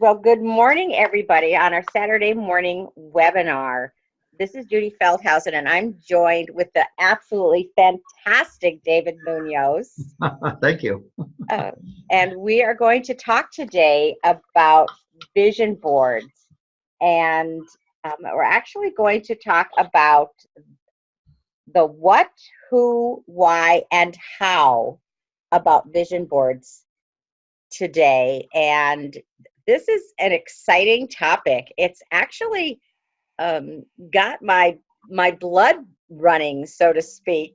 Well, good morning, everybody, on our Saturday morning webinar. This is Judy Feldhausen, and I'm joined with the absolutely fantastic David Munoz. Thank you. Uh, and we are going to talk today about vision boards. And we're actually going to talk about the what, who, why, and how about vision boards today. And this is an exciting topic. It's actually got my blood running, so to speak.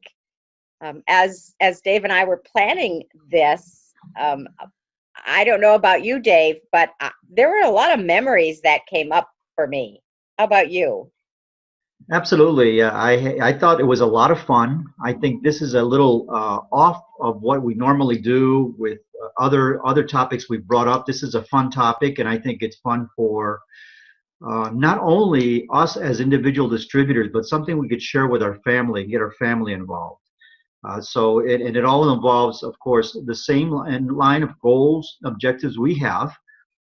As Dave and I were planning this, I don't know about you, Dave, but there were a lot of memories that came up for me. How about you? Absolutely. I thought it was a lot of fun. I think this is a little off of what we normally do with other topics we've brought up. This is a fun topic, and I think it's fun for not only us as individual distributors, but something we could share with our family, get our family involved. And it all involves, of course, the same line of goals, objectives we have,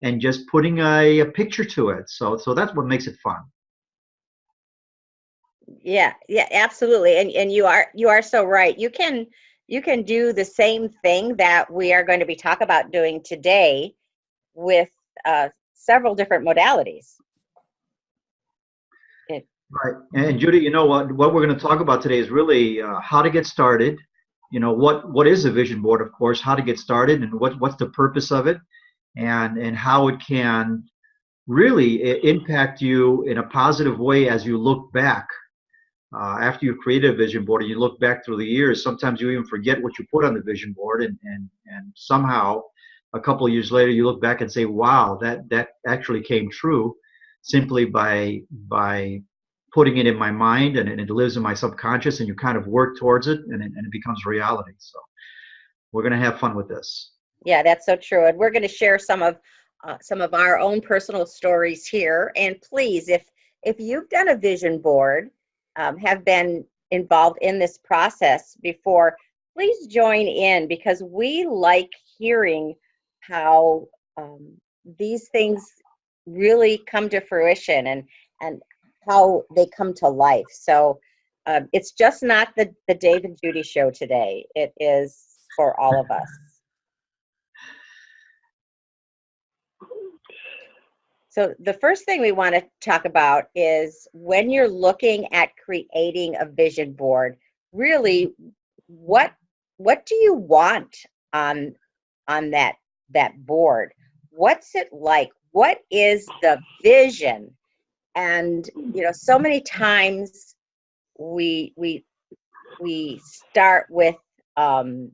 and just putting a picture to it. So that's what makes it fun. Yeah, absolutely. And you are so right. You can do the same thing that we are going to be talking about doing today with several different modalities. Right. And Judy, you know what we're going to talk about today is really how to get started. You know, what is a vision board, of course, how to get started, and what's the purpose of it, and how it can really impact you in a positive way as you look back after you create a vision board and you look back through the years. Sometimes you even forget what you put on the vision board, and somehow a couple of years later you look back and say, wow, that actually came true simply by putting it in my mind, and it lives in my subconscious, and you kind of work towards it, and it becomes reality. So we're going to have fun with this. Yeah, that's so true. And we're going to share some of our own personal stories here. And please, if you've done a vision board, have been involved in this process before, please join in, because we like hearing how these things really come to fruition and how they come to life. So it's just not the Dave and Judy show today. It is for all of us. So the first thing we want to talk about is when you're looking at creating a vision board, really what do you want on that board? What's it like? What is the vision? And so many times we start with the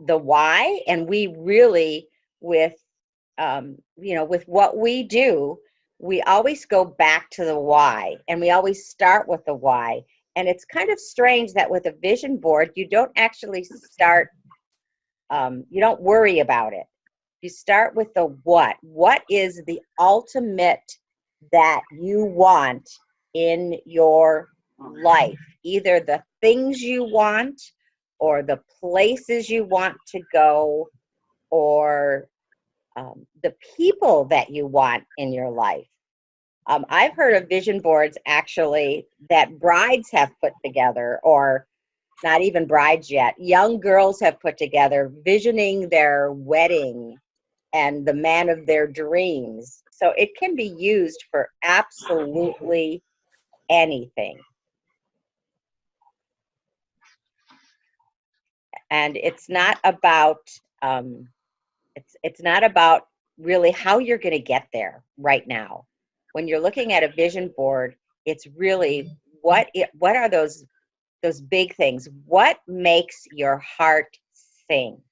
why, and we really with with what we do, we always go back to the why, and we always start with the why. And it's kind of strange that with a vision board, you don't actually start, you don't worry about it. You start with the what. What is the ultimate that you want in your life? Either the things you want, or the places you want to go, or the people that you want in your life. I've heard of vision boards actually that brides have put together, or not even brides yet, young girls have put together, visioning their wedding and the man of their dreams. So it can be used for absolutely anything. And it's not about it's not about really how you're going to get there right now. When you're looking at a vision board, it's really what are those big things? What makes your heart sing?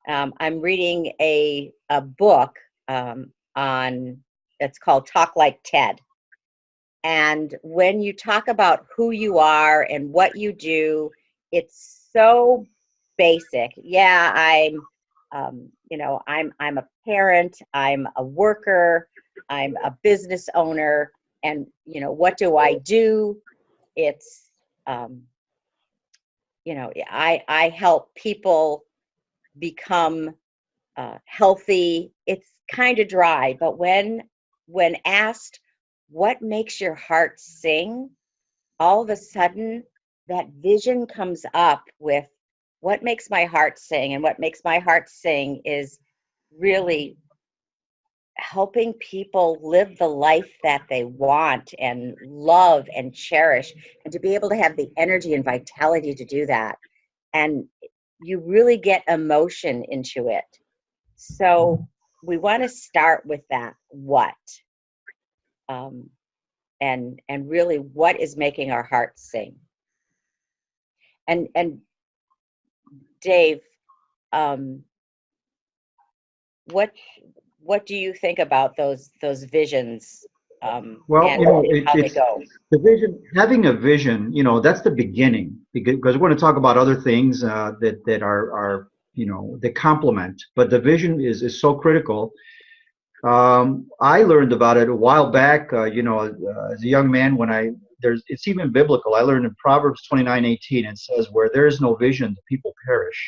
I'm reading a book on it's called Talk Like Ted. And when you talk about who you are and what you do, it's so basic. Yeah, I'm a parent, I'm a worker, I'm a business owner, and what do I do? It's I help people become healthy. It's kind of dry, but when asked what makes your heart sing, all of a sudden that vision comes up with what makes my heart sing. And what makes my heart sing is really helping people live the life that they want and love and cherish, and to be able to have the energy and vitality to do that. And you really get emotion into it. So we want to start with that what, um, and really what is making our hearts sing. And Dave, um, what what do you think about those visions, Well, and how they it's go? the vision. Having a vision, that's the beginning, because we're going to talk about other things that are that complement. But the vision is so critical. I learned about it a while back. As a young man, when it's even biblical. I learned in Proverbs 29:18. It says, "Where there is no vision, the people perish."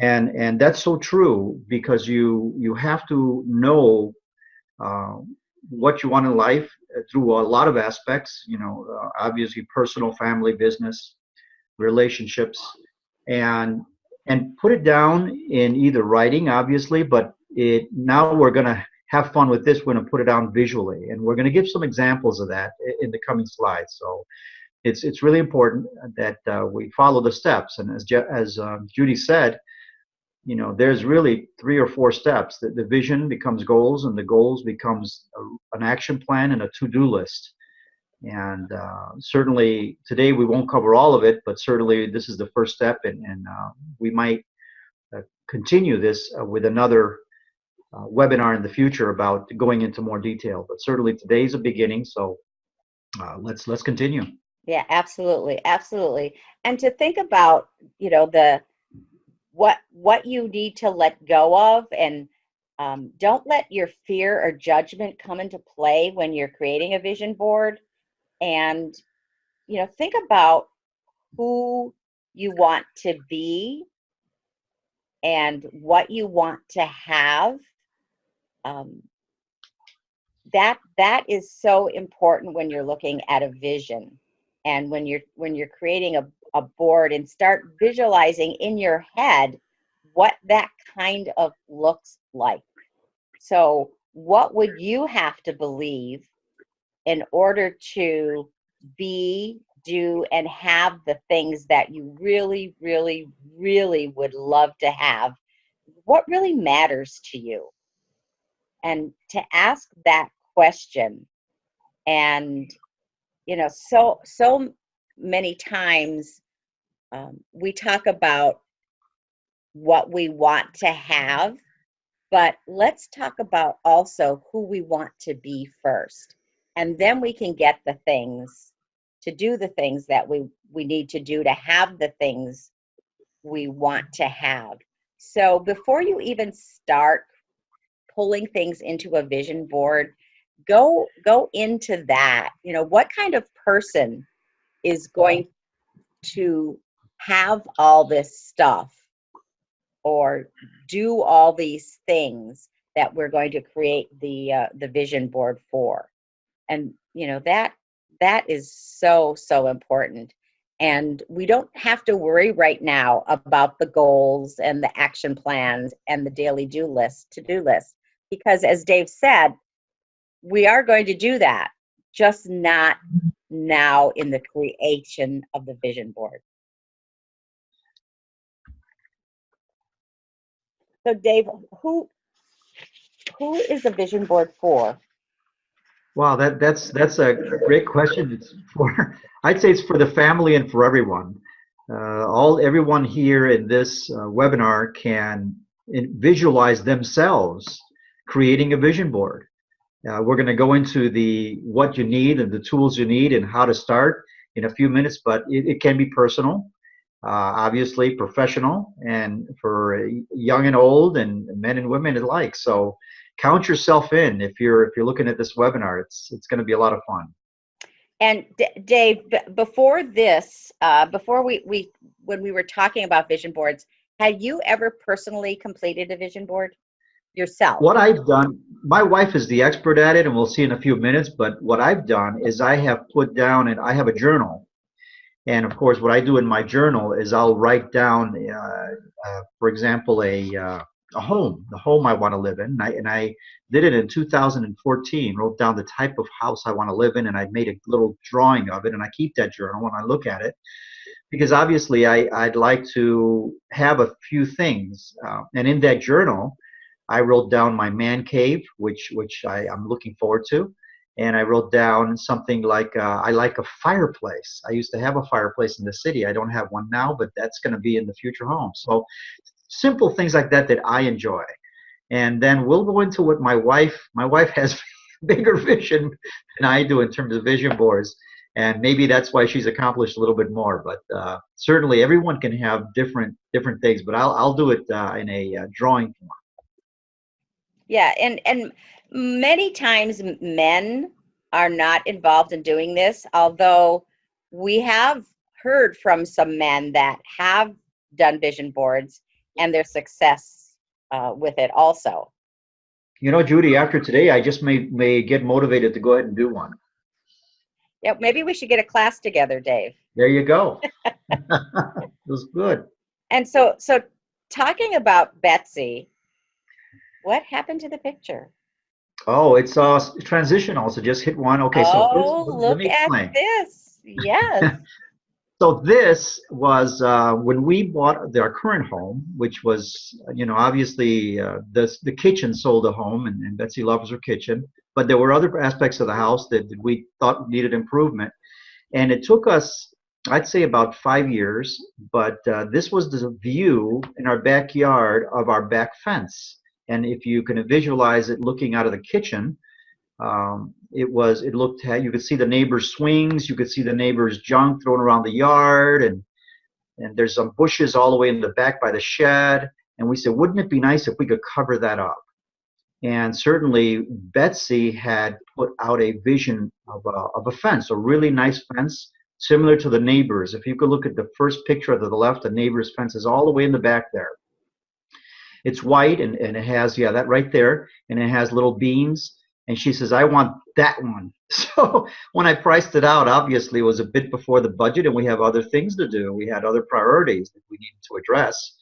And that's so true, because you have to know uh, what you want in life through a lot of aspects, obviously personal, family, business, relationships, and put it down in either writing, obviously, but now we're going to have fun with this. We're going to put it down visually, and we're going to give some examples of that in the coming slides. So it's really important that we follow the steps. And as Judy said, there's really 3 or 4 steps. The vision becomes goals, and the goals becomes an action plan and a to-do list. And certainly today we won't cover all of it, but certainly this is the first step, and we might continue this with another webinar in the future about going into more detail. But certainly today's a beginning, so let's continue. Yeah, absolutely, absolutely. And to think about, the what you need to let go of, and don't let your fear or judgment come into play when you're creating a vision board. And think about who you want to be and what you want to have. um, that is so important when you're looking at a vision, and when you're creating a board, and start visualizing in your head what that kind of looks like. So what would you have to believe in order to be, do, and have the things that you really, really, really would love to have? What really matters to you? And to ask that question. And so many times, we talk about what we want to have, but let's talk about also who we want to be first, and then we can get the things to do, the things that we need to do to have the things we want to have. So before you even start pulling things into a vision board, go into that. What kind of person is going to have all this stuff, or do all these things that we're going to create the vision board for? And that is so important. And we don't have to worry right now about the goals and the action plans and the daily to-do list, because as Dave said, we are going to do that, just not now in the creation of the vision board. So Dave, who is the vision board for? Wow, that's a great question. I'd say it's for the family and for everyone. Everyone here in this webinar can visualize themselves creating a vision board. We're going to go into what you need and the tools you need and how to start in a few minutes, but it can be personal, obviously professional, and for young and old, and men and women alike. So count yourself in if you're looking at this webinar. It's going to be a lot of fun. And Dave, before this, before we when we were talking about vision boards, Have you ever personally completed a vision board yourself? What I've done, my wife is the expert at it, and we'll see in a few minutes, but what I've done is I have put down, and I have a journal. And of course, what I do in my journal is I'll write down, for example, a home, the home I want to live in. And I did it in 2014, wrote down the type of house I want to live in, and I made a little drawing of it, and I keep that journal when I look at it. Because obviously I'd like to have a few things. And in that journal, I wrote down my man cave, which I'm looking forward to. And I wrote down something like, I like a fireplace. I used to have a fireplace in the city. I don't have one now, but that's going to be in the future home. So simple things like that that I enjoy. And then we'll go into what my wife has bigger vision than I do in terms of vision boards. And maybe that's why she's accomplished a little bit more. But certainly everyone can have different things. But I'll do it in a drawing form. Yeah, and many times men are not involved in doing this, although we have heard from some men that have done vision boards and their success with it also. You know, Judy, after today, I just may get motivated to go ahead and do one. Yeah, maybe we should get a class together, Dave. There you go. It was good. And so talking about Betsy, what happened to the picture? Oh, it's transitional. So just hit one. Okay, so first, Oh, let look me at explain. this. Yes. So this was when we bought our current home, which was, obviously the kitchen sold the home, and Betsy loves her kitchen. But there were other aspects of the house that we thought needed improvement. And it took us, I'd say, about 5 years. But this was the view in our backyard of our back fence. And if you can visualize it looking out of the kitchen, you could see the neighbor's swings, you could see the neighbor's junk thrown around the yard, and there's some bushes all the way in the back by the shed. And we said, wouldn't it be nice if we could cover that up? And certainly Betsy had put out a vision of a fence, a really nice fence, similar to the neighbors. If you could look at the first picture to the left, the neighbor's fence is all the way in the back there. It's white, and it has, yeah, that right there, and it has little beams. And she says, I want that one. So when I priced it out, obviously it was a bit before the budget, and we have other things to do. We had other priorities that we needed to address.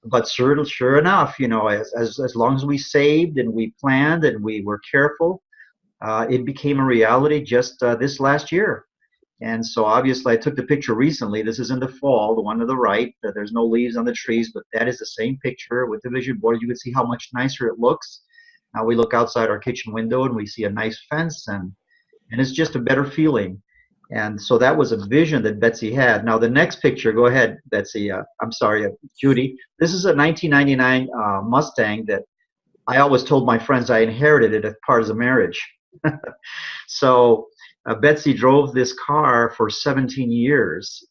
But sure enough, as long as we saved and we planned and we were careful, it became a reality just this last year. And so obviously I took the picture recently. This is in the fall, the one to the right. There's no leaves on the trees, but that is the same picture with the vision board. You can see how much nicer it looks. Now we look outside our kitchen window and we see a nice fence, and it's just a better feeling. And so that was a vision that Betsy had. Now the next picture, go ahead, Betsy. I'm sorry, Judy. This is a 1999 Mustang that I always told my friends I inherited it as part of the marriage. So Betsy drove this car for 17 years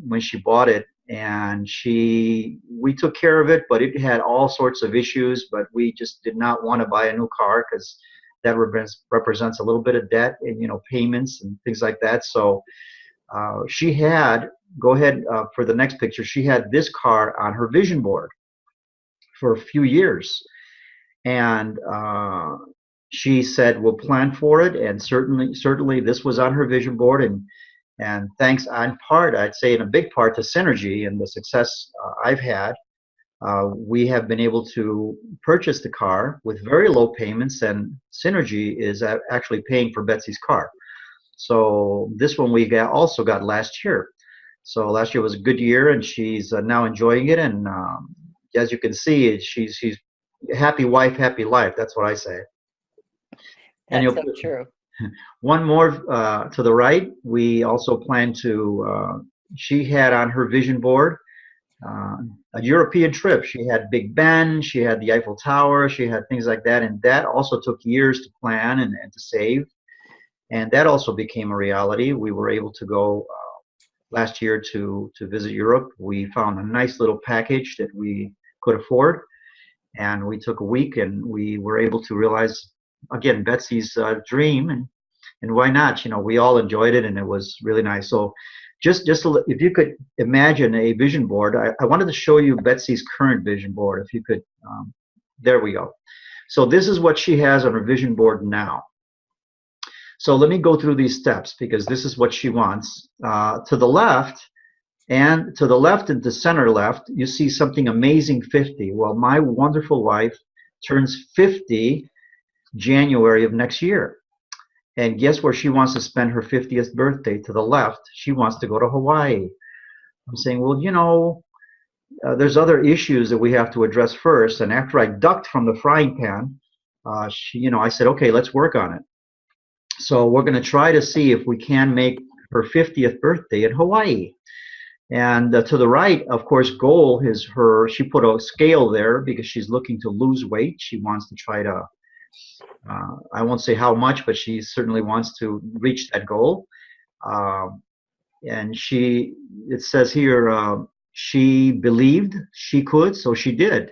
when she bought it, and we took care of it, but it had all sorts of issues. But we just did not want to buy a new car because that represents a little bit of debt and payments and things like that. So she had, go ahead for the next picture, she had this car on her vision board for a few years, and she said we'll plan for it, and certainly this was on her vision board, and thanks in part, I'd say in a big part, to Synergy and the success I've had, we have been able to purchase the car with very low payments, and Synergy is actually paying for Betsy's car. So this one we also got last year. So last year was a good year, and she's now enjoying it, and as you can see, she's happy wife, happy life. That's what I say. That's so true. One more to the right, we also plan to, she had on her vision board a European trip. She had Big Ben, she had the Eiffel Tower, she had things like that, and that also took years to plan and to save, and that also became a reality. We were able to go last year to visit Europe. We found a nice little package that we could afford, and we took a week, and we were able to realize, again, Betsy's dream, and why not? We all enjoyed it, and it was really nice. So if you could imagine a vision board, I wanted to show you Betsy's current vision board. If you could, there we go. So this is what she has on her vision board now. So let me go through these steps because this is what she wants. To the left and to center left, you see something amazing 50. Well, my wonderful wife turns 50 January of next year. And guess where she wants to spend her 50th birthday? To the left, she wants to go to Hawaii. I'm saying, well, there's other issues that we have to address first. And after I ducked from the frying pan, I said, okay, let's work on it. So we're going to try to see if we can make her 50th birthday in Hawaii. And to the right, of course, goal is she put a scale there because she's looking to lose weight. She wants to try to, I won't say how much, but she certainly wants to reach that goal. And it says here, she believed she could, so she did.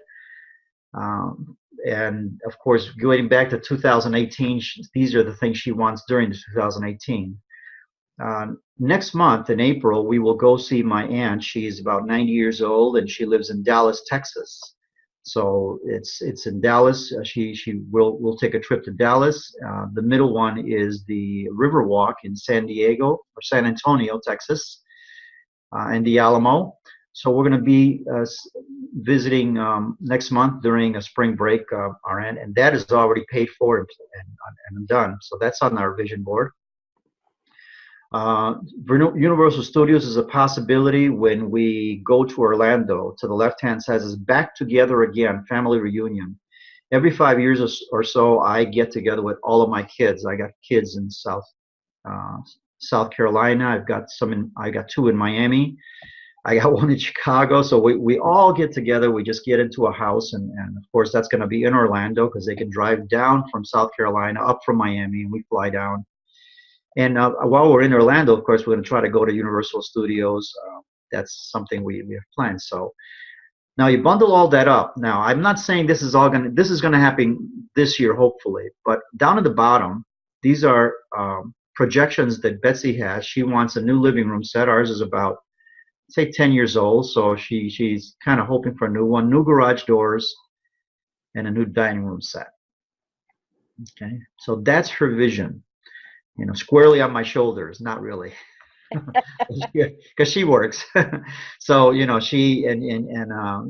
And of course, going back to 2018, these are the things she wants during 2018. Next month in April, we will go see my aunt. She's about 90 years old, and she lives in Dallas, Texas. So it's in Dallas. We'll take a trip to Dallas. The middle one is the Riverwalk in San Antonio, Texas, and the Alamo. So we're going to be visiting next month during a spring break, our aunt, and that is already paid for and done. So that's on our vision board. Universal Studios is a possibility when we go to Orlando. To the left-hand side says back together again, family reunion. Every 5 years or so, I get together with all of my kids. I got kids in South Carolina. I got two in Miami. I got one in Chicago. So we all get together. We just get into a house, and of course that's going to be in Orlando because they can drive down from South Carolina up from Miami, and we fly down. And while we're in Orlando, of course, we're going to try to go to Universal Studios. That's something we have planned. So now you bundle all that up. Now I'm not saying this is going to happen this year, hopefully, but down at the bottom, these are projections that Betsy has. She wants a new living room set. Ours is about, say, 10 years old, so she's kind of hoping for a new one, new garage doors, and a new dining room set. Okay, so that's her vision. Squarely on my shoulders, not really, because she works. So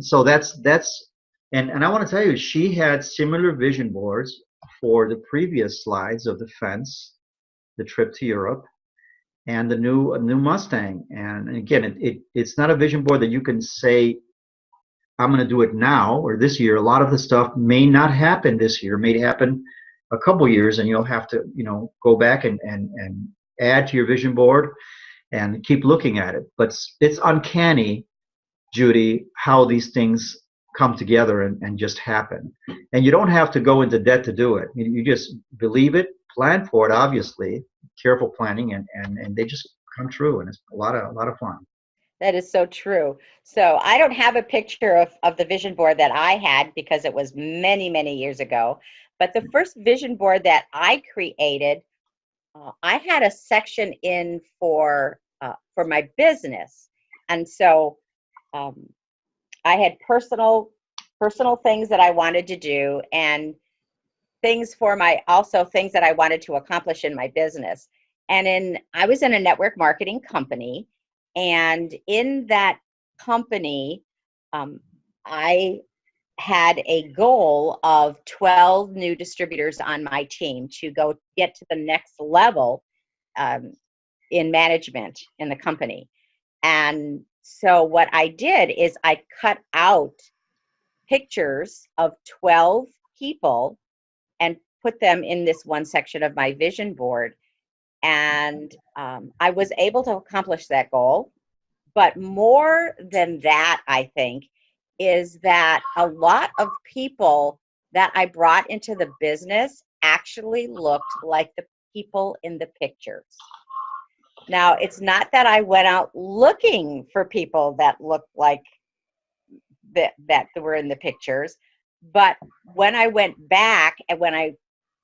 so that's and I want to tell you, she had similar vision boards for the previous slides of the fence, the trip to Europe, and the new Mustang. And again, it's not a vision board that you can say, I'm going to do it now or this year. A lot of the stuff may not happen this year, may happen a couple years, and you'll have to go back and add to your vision board and keep looking at it. But it's uncanny, Judy, how these things come together and just happen. And you don't have to go into debt to do it. You just believe it, plan for it, obviously, careful planning, and they just come true, and it's a lot of fun. That is so true. So I don't have a picture of the vision board that I had because it was many, many years ago. But the first vision board that I created, I had a section in for my business, and so I had personal things that I wanted to do, and things things that I wanted to accomplish in my business. And I was in a network marketing company, and in that company, I had a goal of 12 new distributors on my team to go get to the next level in management in the company. And so what I did is I cut out pictures of 12 people and put them in this one section of my vision board. And I was able to accomplish that goal. But more than that, I think, is that a lot of people that I brought into the business actually looked like the people in the pictures. Now, it's not that I went out looking for people that looked like that were in the pictures, but when I went back and when I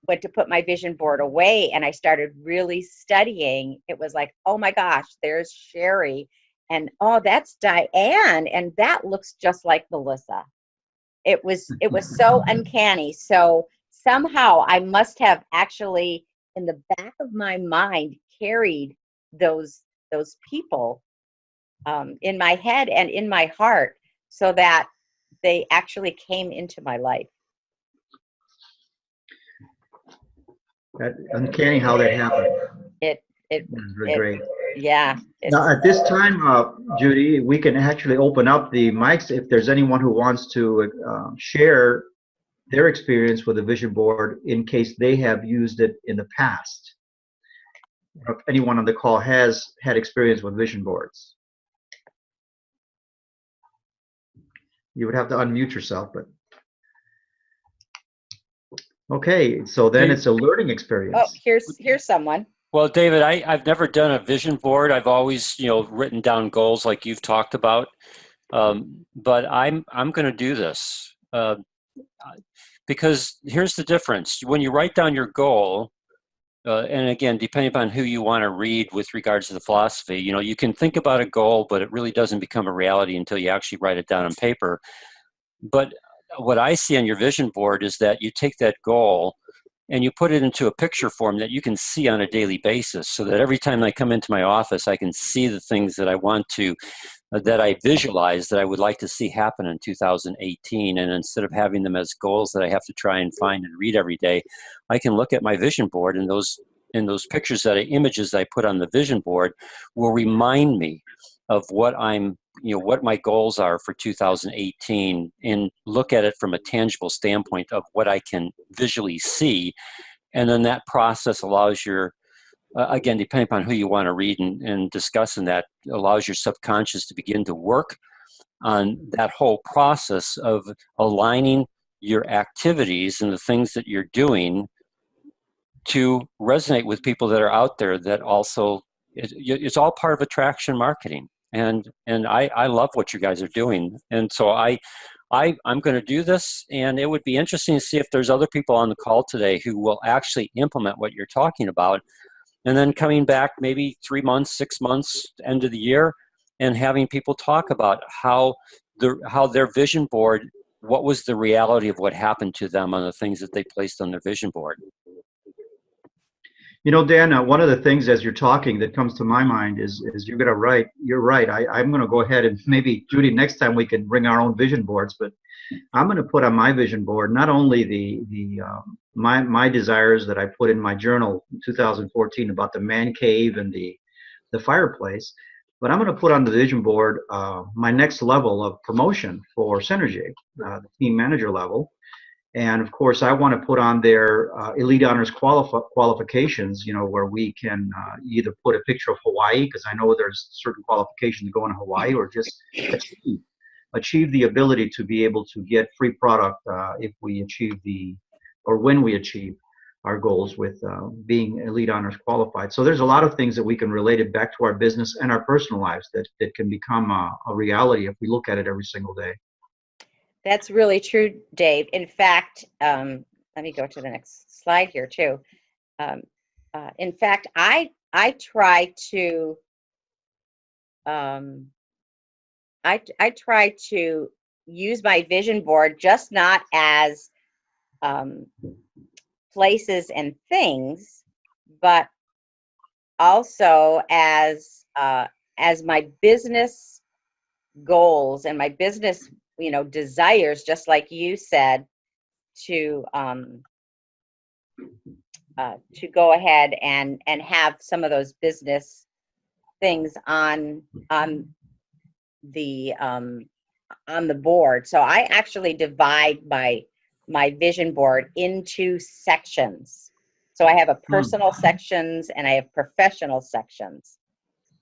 went to put my vision board away and I started really studying, it was like, oh my gosh, there's Sherry. And oh, that's Diane. And that looks just like Melissa. It was so uncanny. So somehow I must have actually in the back of my mind carried those people in my head and in my heart so that they actually came into my life. That uncanny how that happened. It it That's really it great. yeah. Now, at this time, Judy, we can actually open up the mics if there's anyone who wants to share their experience with a vision board in case they have used it in the past. If anyone on the call has had experience with vision boards, you would have to unmute yourself. But okay, so then it's a learning experience. Oh, here's someone. Well, David, I've never done a vision board. I've always, written down goals like you've talked about. But I'm going to do this because here's the difference. When you write down your goal, and again, depending upon who you want to read with regards to the philosophy, you can think about a goal, but it really doesn't become a reality until you actually write it down on paper. But what I see on your vision board is that you take that goal and you put it into a picture form that you can see on a daily basis, so that every time I come into my office, I can see the things that I want to, that I visualize that I would like to see happen in 2018. And instead of having them as goals that I have to try and find and read every day, I can look at my vision board, and those pictures images I put on the vision board will remind me of what what my goals are for 2018, and look at it from a tangible standpoint of what I can visually see. And then that process allows your, again, depending upon who you want to read and discuss, and that allows your subconscious to begin to work on that whole process of aligning your activities and the things that you're doing to resonate with people that are out there that also, it's all part of attraction marketing. And I love what you guys are doing. And so I'm going to do this, and it would be interesting to see if there's other people on the call today who will actually implement what you're talking about, and then coming back maybe 3 months, 6 months, end of the year, and having people talk about how their vision board, what was the reality of what happened to them on the things that they placed on their vision board. Dan, one of the things as you're talking that comes to my mind is you're going to write. You're right. I'm going to go ahead and maybe, Judy, next time we can bring our own vision boards, but I'm going to put on my vision board not only my desires that I put in my journal in 2014 about the man cave and the fireplace, but I'm going to put on the vision board my next level of promotion for Synergy, the team manager level. And of course, I want to put on their elite honors qualifications, where we can either put a picture of Hawaii, because I know there's certain qualifications to go in Hawaii, or just achieve the ability to be able to get free product if we achieve when we achieve our goals with being elite honors qualified. So there's a lot of things that we can relate it back to our business and our personal lives that can become a reality if we look at it every single day. That's really true, Dave. In fact, let me go to the next slide here too. In fact, I try to I try to use my vision board just not as places and things, but also as my business goals and my business desires, just like you said, to go ahead and have some of those business things on the board. So I actually divide my vision board into sections. So I have a personal sections and I have professional sections.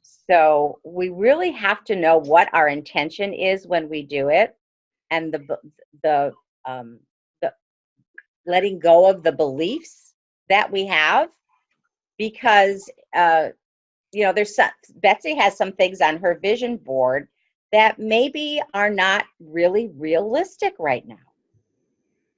So we really have to know what our intention is when we do it, and the letting go of the beliefs that we have, because there's Betsy has some things on her vision board that maybe are not really realistic right now,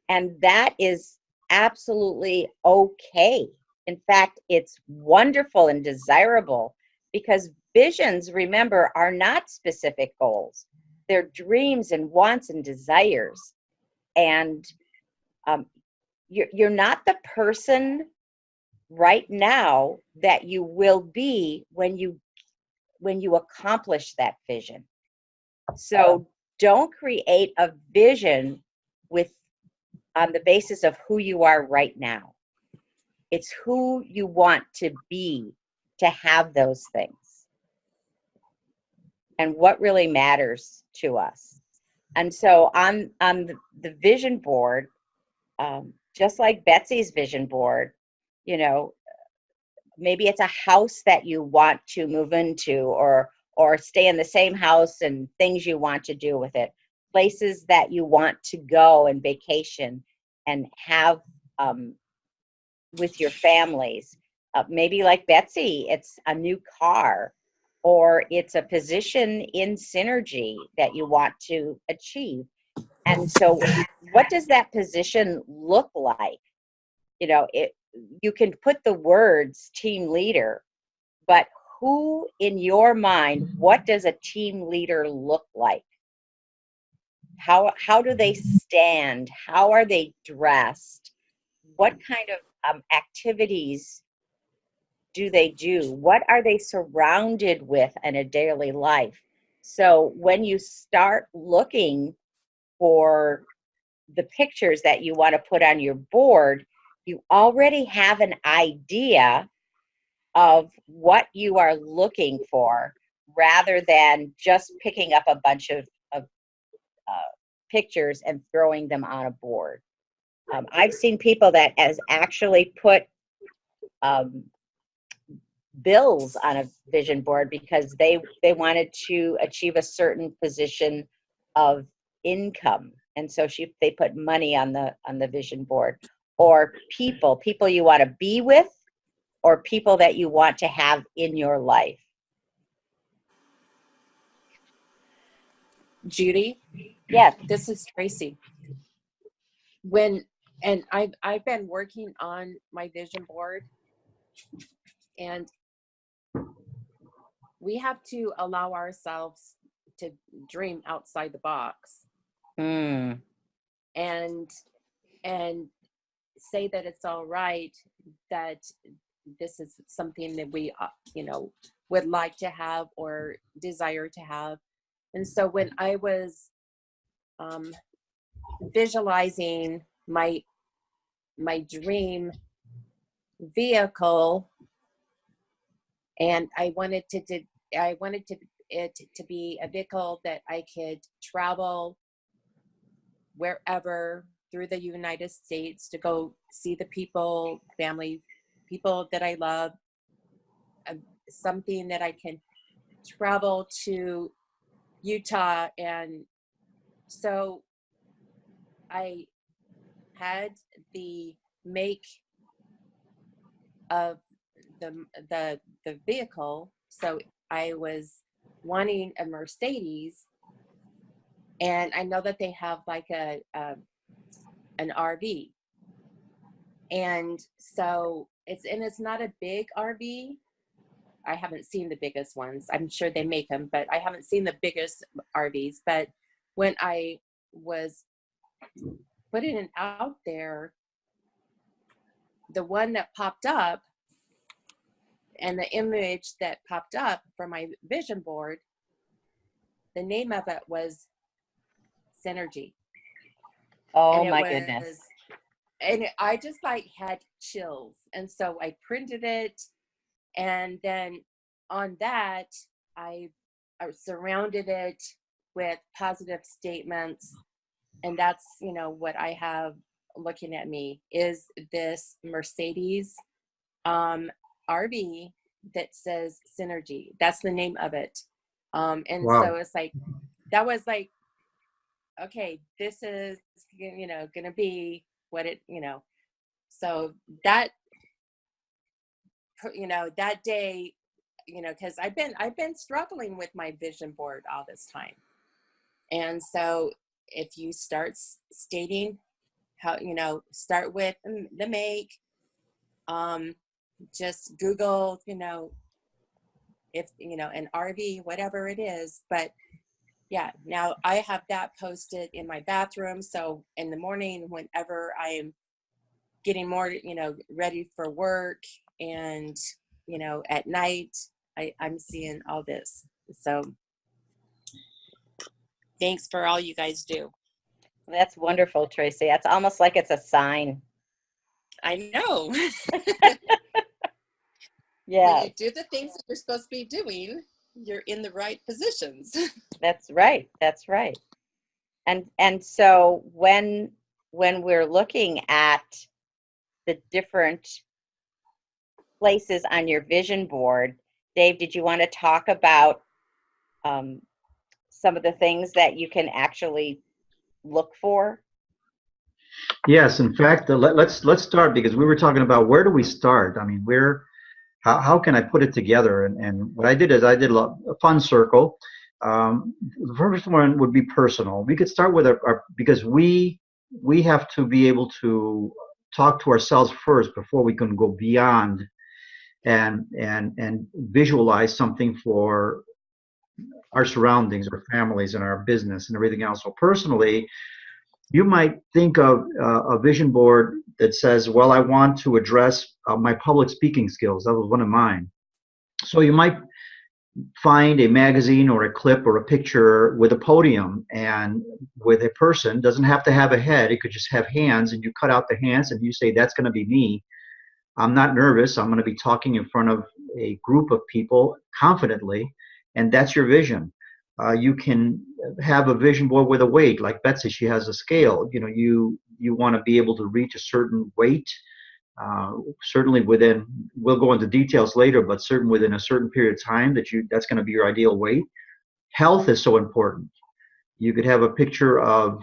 and that is absolutely okay. In fact, it's wonderful and desirable because visions, remember, are not specific goals. They're dreams and wants and desires. And um, you're not the person right now that you will be when you accomplish that vision. So don't create a vision with on the basis of who you are right now. It's who you want to be to have those things and what really matters to us. And so on the vision board, just like Betsy's vision board, you know, maybe it's a house that you want to move into, or stay in the same house and things you want to do with it, places that you want to go and vacation and have with your families. Maybe like Betsy, it's a new car, or it's a position in synergy that you want to achieve. And so what does that position look like? You know, you can put the words team leader, but who in your mind, what does a team leader look like? How do they stand? How are they dressed? What kind of activities do they do? What are they surrounded with in a daily life? So when you start looking for the pictures that you want to put on your board, you already have an idea of what you are looking for, rather than just picking up a bunch of pictures and throwing them on a board. I've seen people that has actually put um, bills on a vision board because they wanted to achieve a certain position of income, and so they put money on the vision board. Or people you want to be with, or people that you want to have in your life. Judy, Yes. this is Tracy. I've been working on my vision board, and we have to allow ourselves to dream outside the box, Mm. and say that it's all right, that this is something that we would like to have or desire to have. And so when I was visualizing my dream vehicle, and I wanted it to be a vehicle that I could travel wherever through the United States to go see the people that I love, something that I can travel to Utah. And so I had the make of the vehicle. So I was wanting a Mercedes, and I know that they have like an RV, and so it's not a big RV. I haven't seen the biggest ones. I'm sure they make them, but I haven't seen the biggest RVs. But when I was putting it out there, the one that popped up and the image that popped up for my vision board, the name of it was Synergy. Oh And it my goodness. was, and I just like had chills. And so I printed it, and then on that, I surrounded it with positive statements. And that's, what I have looking at me is this Mercedes RV that says Synergy. That's the name of it. And Wow. so it's like, that was like, okay, this is, going to be what it, so that, that day, because I've been struggling with my vision board all this time. And so if you start stating how, start with the make, just Google, if, an RV, whatever it is. But yeah, now I have that posted in my bathroom. So in the morning, whenever I am getting more, ready for work, and, at night, I'm seeing all this. So thanks for all you guys do. That's wonderful, Tracy. That's almost like it's a sign. I know. Yeah. When you do the things that you're supposed to be doing, you're in the right positions. That's right. That's right. And so when we're looking at the different places on your vision board, Dave, did you want to talk about some of the things that you can actually look for? Yes, in fact, let's start, because we were talking about where do we start. I mean, how can I put it together? And what I did is I did a fun circle. The first one would be personal. We could start with because we have to be able to talk to ourselves first before we can go beyond and visualize something for our surroundings, our families, and our business and everything else. So personally, you might think of a vision board that says, well, I want to address my public speaking skills. That was one of mine. So you might find a magazine or a clip or a picture with a podium and with a person. Doesn't have to have a head. It could just have hands, and you cut out the hands and you say, that's going to be me. I'm not nervous. I'm going to be talking in front of a group of people confidently, and that's your vision. You can have a vision board with a weight, like Betsy. She has a scale. You want to be able to reach a certain weight, certainly within. We'll go into details later, but certain within a certain period of time that's going to be your ideal weight. Health is so important. You could have a picture of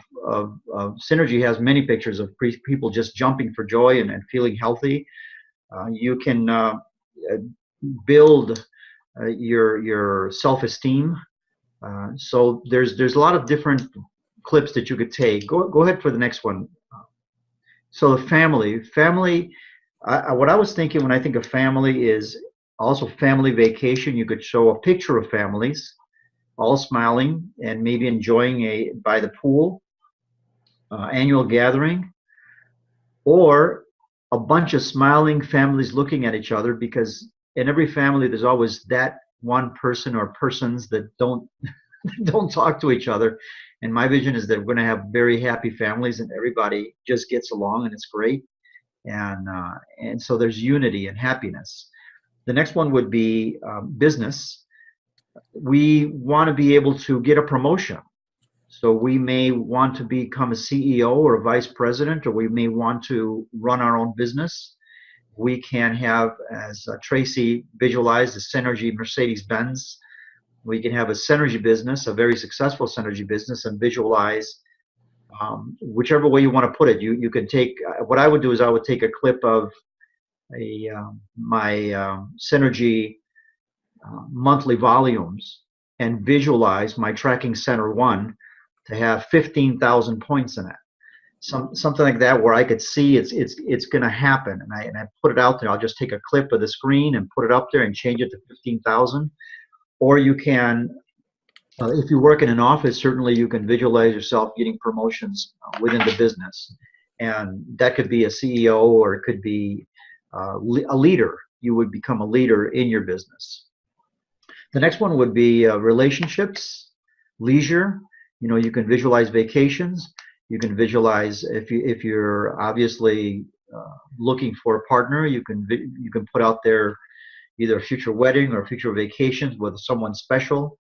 Synergy has many pictures of people just jumping for joy and feeling healthy. You can build your self-esteem. So there's a lot of different clips that you could take. Go ahead for the next one. So the family. What I was thinking when I think of family is also family vacation. You could show a picture of families all smiling and maybe enjoying by the pool, annual gathering, or a bunch of smiling families looking at each other, because in every family there's always that one person or persons that don't talk to each other. And my vision is that we're going to have very happy families and everybody just gets along and it's great. And so there's unity and happiness. The next one would be business. We want to be able to get a promotion. So we may want to become a CEO or a vice president, or we may want to run our own business. We can have, as Tracy visualized, the Synergy Mercedes-Benz. We can have a Synergy business, a very successful Synergy business, and visualize whichever way you want to put it. You can take, what I would do is I would take a clip of my Synergy monthly volumes and visualize my tracking center 1 to have 15,000 points in it. Something like that, where I could see it's going to happen, and I put it out there. I'll just take a clip of the screen and put it up there and change it to 15,000. Or you can, if you work in an office, certainly you can visualize yourself getting promotions within the business, and that could be a CEO, or it could be a leader. You would become a leader in your business. The next one would be relationships, leisure. You can visualize vacations. You can visualize, if you're obviously looking for a partner, you can put out there either a future wedding or future vacations with someone special,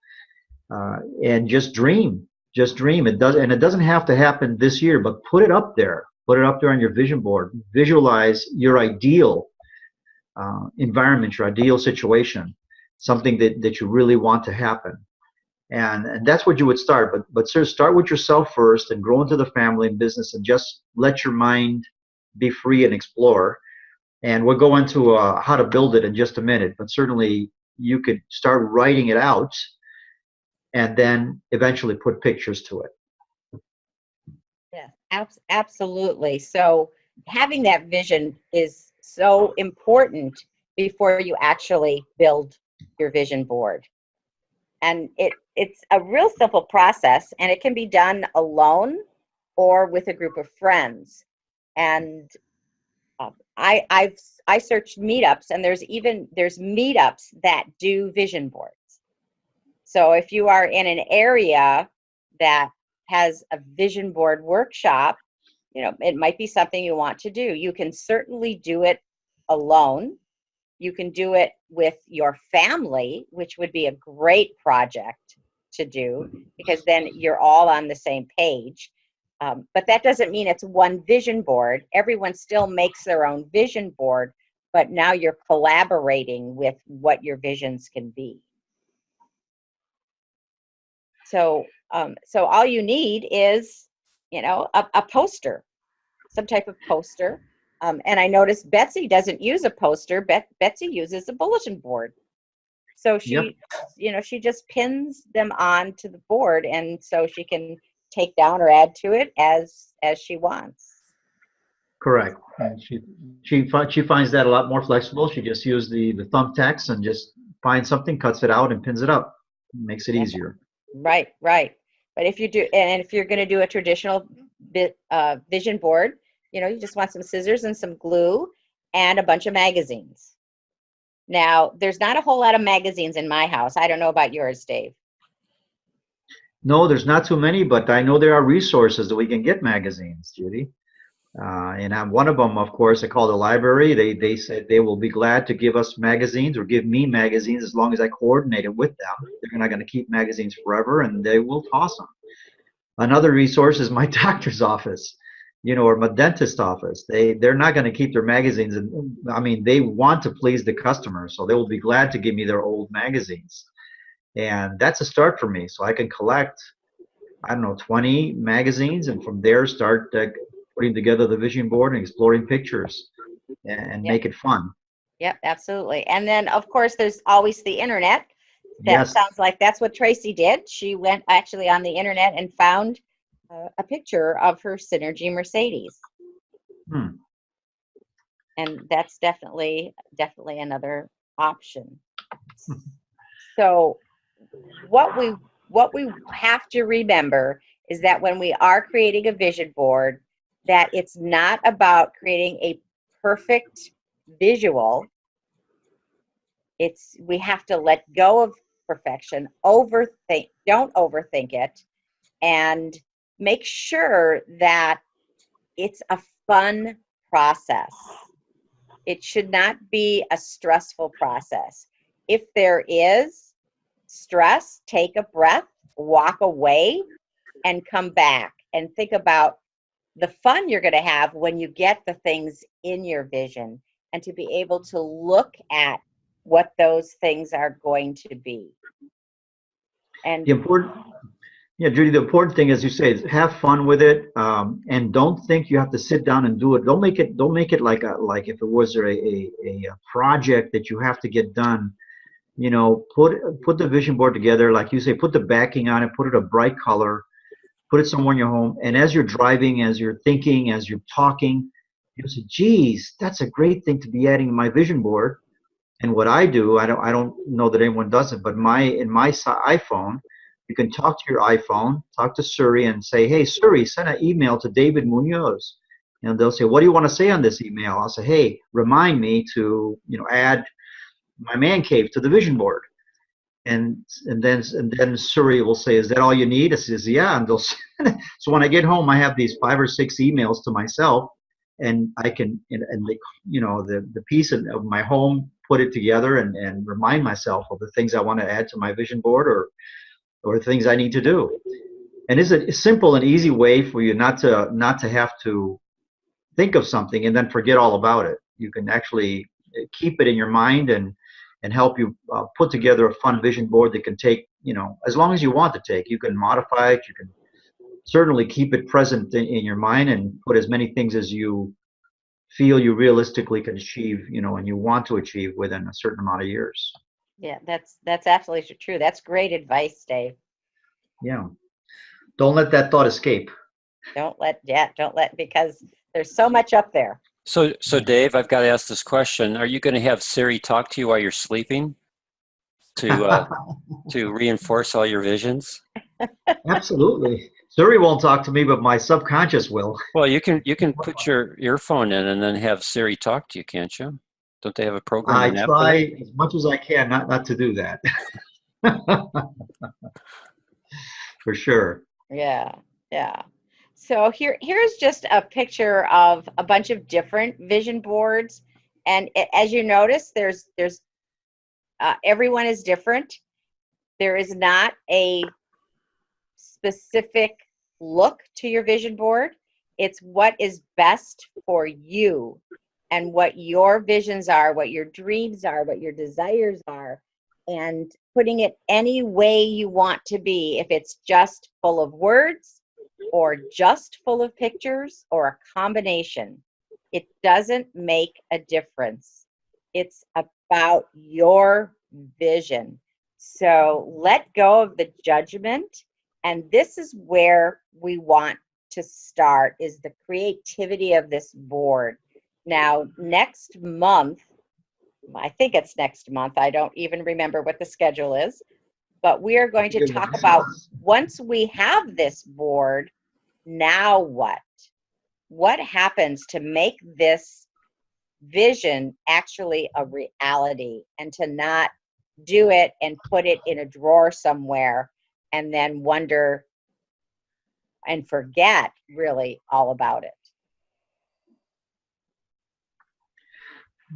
and just dream. It doesn't have to happen this year, but put it up there. Put it up there on your vision board. Visualize your ideal environment, your ideal situation, something that you really want to happen. And that's what you would start. But sir, start with yourself first and grow into the family and business, and just let your mind be free and explore. And we'll go into how to build it in just a minute. But certainly you could start writing it out and then eventually put pictures to it. Yeah, absolutely. So having that vision is so important before you actually build your vision board. And it's a real simple process, and it can be done alone or with a group of friends. And I searched meetups, and there's meetups that do vision boards. So if you are in an area that has a vision board workshop, it might be something you want to do. You can certainly do it alone. You can do it with your family, which would be a great project to do because then you're all on the same page. But that doesn't mean it's one vision board. Everyone still makes their own vision board, but now you're collaborating with what your visions can be. So all you need is, a poster, some type of poster. And I noticed Betsy doesn't use a poster. Betsy uses a bulletin board. So Yep. she just pins them onto the board, and so she can take down or add to it as she wants. Correct. And she finds that a lot more flexible. She just uses the thumbtacks and just finds something, cuts it out, and pins it up. Makes it easier. Right. But if you're going to do a traditional vision board, you just want some scissors and some glue and a bunch of magazines. Now, there's not a whole lot of magazines in my house. I don't know about yours, Dave. No, there's not too many, but I know there are resources that we can get magazines, Judy. And I'm one of them, of course. I called the library. They said they will be glad to give us magazines or give me magazines as long as I coordinate it with them. They're not going to keep magazines forever, and they will toss them. Another resource is my doctor's office, or my dentist office. They're not going to keep their magazines, and I mean they want to please the customer, so they will be glad to give me their old magazines, and that's a start for me. So I can collect, I don't know, 20 magazines, and from there start putting together the vision board and exploring pictures and Yep. make it fun. Yep, absolutely. And then, of course, there's always the internet. That Yes. sounds like that's what Tracy did. She went actually on the internet and found a picture of her Synergy Mercedes. And that's definitely another option. So what we have to remember is that when we are creating a vision board, that it's not about creating a perfect visual. We have to let go of perfection, don't overthink it, and make sure that it's a fun process. It should not be a stressful process. If there is stress, take a breath, walk away, and come back and think about the fun you're going to have when you get the things in your vision, and to be able to look at what those things are going to be. And Judy, the important thing, as you say, is have fun with it, and don't think you have to sit down and do it. Don't make it like if it was a project that you have to get done. Put the vision board together, like you say, put the backing on it, put it a bright color, put it somewhere in your home, and as you're driving, as you're thinking, as you're talking, you say, geez, that's a great thing to be adding to my vision board. And what I do, I don't know that anyone does it, but in my iPhone, you can talk to your iPhone, talk to Siri and say, hey, Siri, send an email to David Munoz. And they'll say, what do you want to say on this email? I'll say, hey, remind me to, add my man cave to the vision board. And then Suri will say, is that all you need? I says, yeah. And so when I get home, I have these 5 or 6 emails to myself, and I can, the piece of my home, put it together and remind myself of the things I want to add to my vision board or things I need to do. And it's a simple and easy way for you not to have to think of something and then forget all about it. You can actually keep it in your mind and help you put together a fun vision board that can take, as long as you want to take. You can modify it. You can certainly keep it present in your mind and put as many things as you feel you realistically can achieve, and you want to achieve within a certain amount of years. Yeah, that's absolutely true. That's great advice, Dave. Yeah. Don't let that thought escape. don't let, because there's so much up there. So Dave, I've got to ask this question. Are you going to have Siri talk to you while you're sleeping to reinforce all your visions? Absolutely. Siri won't talk to me, but my subconscious will. Well, you can put your earphone in and then have Siri talk to you, can't you? Don't they have a program? I an app for try that? as much as I can not to do that. For sure. Yeah, yeah. So here's just a picture of a bunch of different vision boards, and as you notice, there's everyone is different. There is not a specific look to your vision board. It's what is best for you and what your visions are, what your dreams are, what your desires are, and putting it any way you want to be. If it's just full of words or just full of pictures or a combination, it doesn't make a difference. It's about your vision. So let go of the judgment. And this is where we want to start, is the creativity of this board. Now, next month, I think it's next month, I don't even remember what the schedule is, but we are going to talk about, once we have this board, now what? What happens to make this vision actually a reality, and to not do it and put it in a drawer somewhere and then wonder and forget really all about it.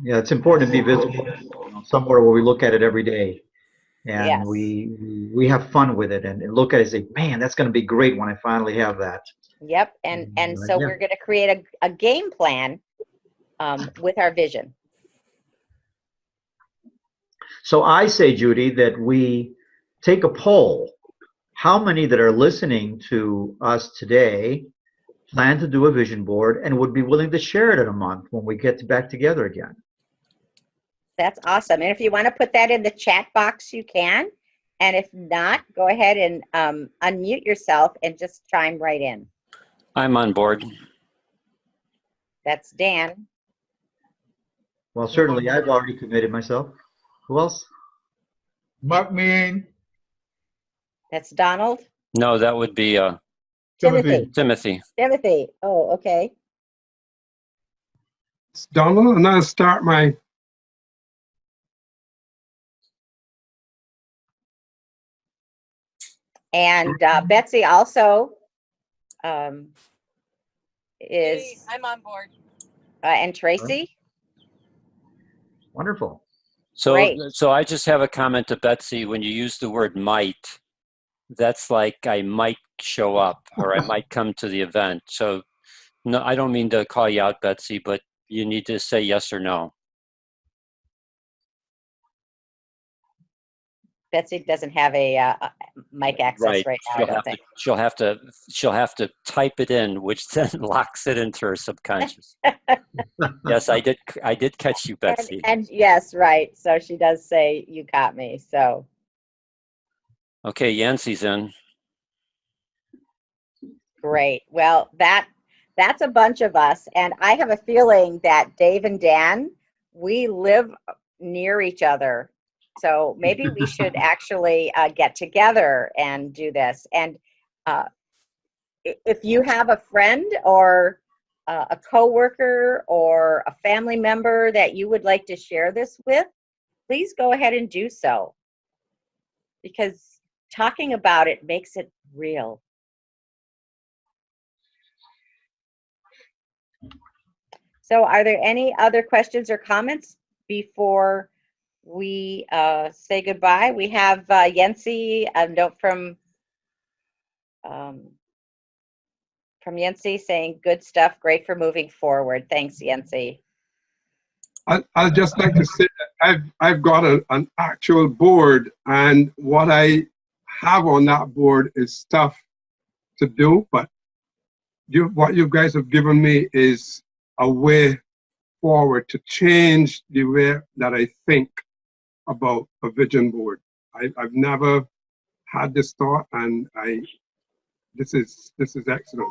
Yeah, it's important to be visible, somewhere where we look at it every day, and Yes. we have fun with it, and look at it and say, man, that's going to be great when I finally have that. Yep. And so Yeah. we're going to create a game plan with our vision. So I say, Judy, that we take a poll. How many that are listening to us today plan to do a vision board and would be willing to share it in a month when we get back together again? That's awesome. And if you want to put that in the chat box, you can. And if not, go ahead and unmute yourself and just chime right in. I'm on board. That's Dan. Well, certainly I've already committed myself. Who else? Mark me in. That's Donald. No, that would be Timothy. Timothy. Timothy. Oh, okay. It's Donald, and I'll start my. And Betsy also is. I'm on board. And Tracy. Wonderful. Great. So I just have a comment to Betsy. When you use the word might, that's like I might show up or I might come to the event. So no, I don't mean to call you out, Betsy, but you need to say yes or no. Betsy doesn't have a mic access right now. I don't think. She'll have to type it in, which then locks it into her subconscious. Yes, I did catch you, Betsy. And yes, right. So she does say you caught me. So. Okay, Yancey's in. Great. Well, that's a bunch of us, and I have a feeling that Dave and Dan, we live near each other. So maybe we should actually get together and do this. And if you have a friend or a coworker or a family member that you would like to share this with, please go ahead and do so. Because talking about it makes it real. So are there any other questions or comments before we say goodbye? We have Yancy, a note from Yancy saying, good stuff, great for moving forward. Thanks, Yancy. I'd just like to say that I've got an actual board, and what I have on that board is stuff to do, but what you guys have given me is a way forward to change the way that I think about a vision board. I've never had this thought, and this is excellent.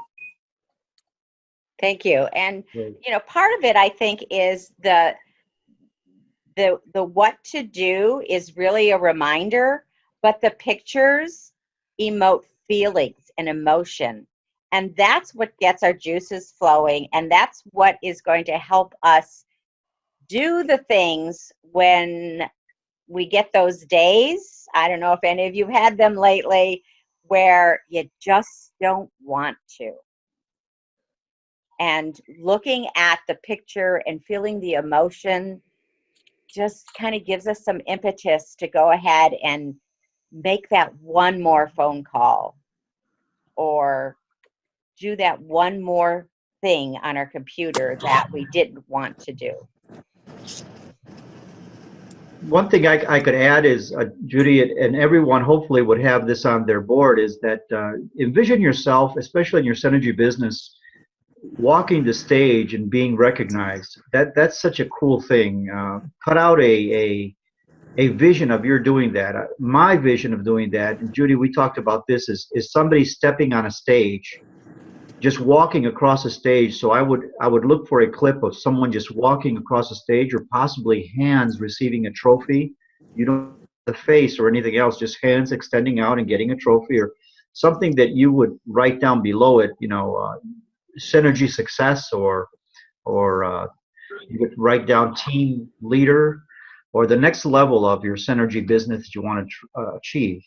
Thank you. And Great. part of it, I think, is the what to do is really a reminder, but the pictures emote feelings and emotion. And that's what gets our juices flowing. And that's what is going to help us do the things when we get those days. I don't know if any of you have had them lately where you just don't want to. And looking at the picture and feeling the emotion just kind of gives us some impetus to go ahead and make that one more phone call or do that one more thing on our computer that we didn't want to do. One thing I could add is, Judy, and everyone hopefully would have this on their board, is that envision yourself, especially in your synergy business, walking the stage and being recognized. That's such a cool thing. Cut out a vision of you're doing that. My vision of doing that, and Judy, we talked about this, is somebody stepping on a stage, just walking across a stage. So I would look for a clip of someone just walking across a stage, or possibly hands receiving a trophy. You don't the face or anything else, just hands extending out and getting a trophy, or something that you would write down below it, synergy success, or you could write down team leader, or the next level of your synergy business that you want to achieve.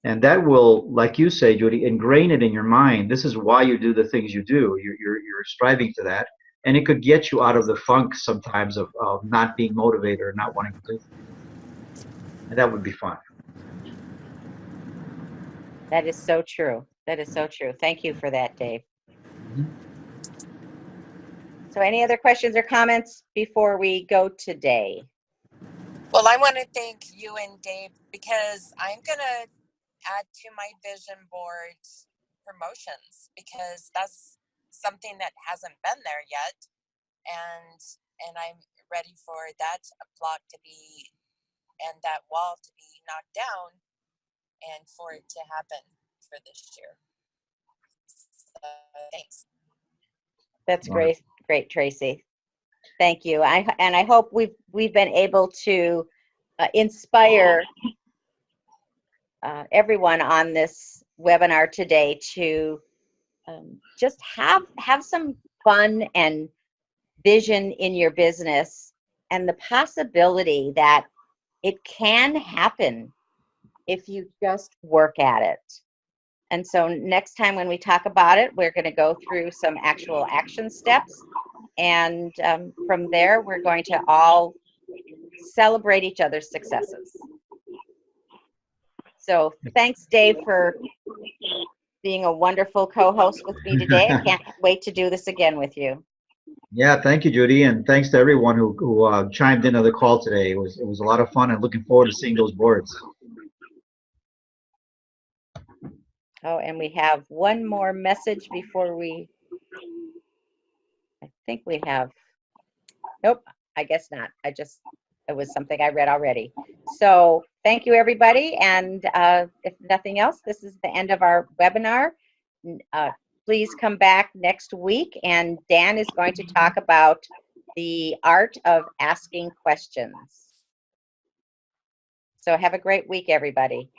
And that will, like you say, Judy, ingrain it in your mind. This is why you do the things you do. You're striving to that. And it could get you out of the funk sometimes of not being motivated or not wanting to do things. And that would be fun. That is so true. That is so true. Thank you for that, Dave. Mhm. So any other questions or comments before we go today? Well, I want to thank you and Dave, because I'm going to add to my vision board promotions, because that's something that hasn't been there yet. And I'm ready for that block to be, and that wall to be knocked down, and for it to happen for this year. So, thanks. That's great, Tracy. Thank you. I hope we've been able to inspire everyone on this webinar today to just have some fun and vision in your business, and the possibility that it can happen if you just work at it. And so next time when we talk about it, we're going to go through some actual action steps. And from there, we're going to all celebrate each other's successes. So thanks, Dave, for being a wonderful co-host with me today. I can't wait to do this again with you. Yeah, thank you, Judy, and thanks to everyone who chimed into the call today. It was a lot of fun, and looking forward to seeing those boards. Oh, and we have one more message before I think we have, nope, I guess not. It was something I read already. So thank you, everybody. And if nothing else, this is the end of our webinar. Please come back next week, and Dan is going to talk about the art of asking questions. So have a great week, everybody.